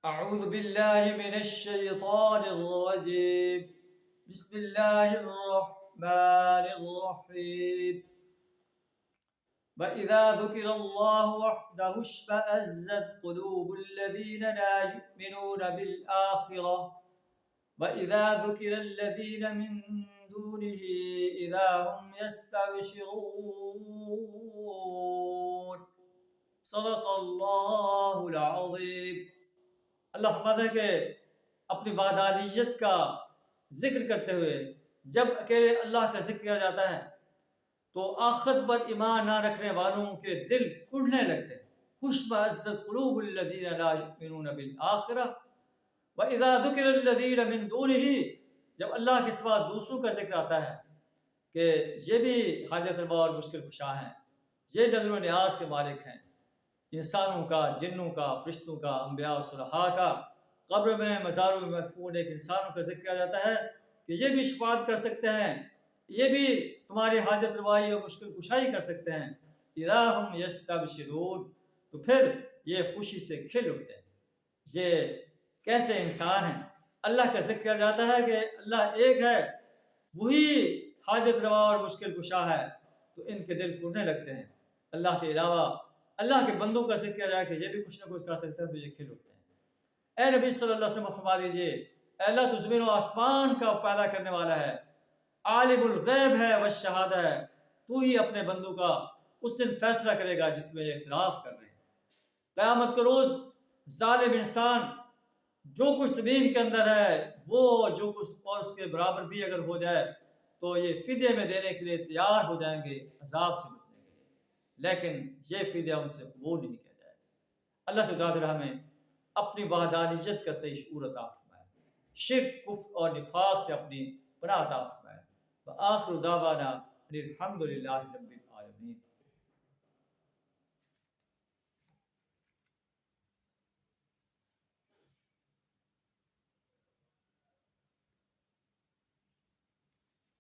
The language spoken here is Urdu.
أعوذ بالله من الشيطان الرجيم. بسم الله الرحمن الرحيم. وإذا ذكر الله وحده اشمأزت قلوب الذين لا يؤمنون بالآخرة وإذا ذكر الذين من دونه إذا هم يستبشرون. صدق الله العظيم. اللہ فرماتا ہے کہ اپنی وحدانیت کا ذکر کرتے ہوئے جب اکیلے اللہ کا ذکر کیا جاتا ہے تو آخرت پر ایمان نہ رکھنے والوں کے دل کڑنے لگتے ہیں. اشمئزت قلوب الذین لا یؤمنون بالآخرہ وإذا ذکر الذین من دونہ. جب اللہ کے سوا دوسروں کا ذکر آتا ہے کہ یہ بھی حاجت روا اور مشکل کشا ہیں، یہ نظر و نیاز کے مالک ہیں، انسانوں کا، جنوں کا، فرشتوں کا، انبیاء و صلحاء کا، قبر میں مزاروں میں مدفون ایک انسانوں کا ذکر کیا جاتا ہے کہ یہ بھی شفاعت کر سکتے ہیں، یہ بھی تمہاری حاجت روائی اور مشکل کشائی کر سکتے ہیں. اذا ہم یستبشرون، تو پھر یہ خوشی سے کھل اٹھتے ہیں. یہ کیسے انسان ہیں؟ اللہ کا ذکر کیا جاتا ہے کہ اللہ ایک ہے، وہی حاجت روا اور مشکل کشا ہے، تو ان کے دل پھوٹنے لگتے ہیں. اللہ کے علاوہ اللہ کے بندوں کا ذکر کیا جائے کہ یہ بھی کچھ نہ کچھ کر سکتے ہیں تو یہ کھل اٹھتے ہیں. اے نبی صلی اللہ علیہ وسلم فرما دیجئے، اے اللہ تو زمین و آسمان کا پیدا کرنے والا ہے، عالم الغیب ہے والشہادہ ہے، تو ہی اپنے بندوں کا اس دن فیصلہ کرے گا جس میں یہ اختلاف کر رہے ہیں. قیامت کے روز ظالم انسان جو کچھ زمین کے اندر ہے وہ جو کچھ اور اس کے برابر بھی اگر ہو جائے تو یہ فدیے میں دینے کے لیے تیار ہو جائیں گے عذاب سے بچنے کے لیے، لیکن یہ فدیہ ان سے قبول نہیں کیا جائے. اللہ سے دعا ہمیں اپنی وحدانیت کا صحیح شعور عطا فرمائے، شرک، کفر اور نفاق سے اپنی پناہ عطا فرمائے. وآخر دعوانا ان الحمد للہ رب العالمین.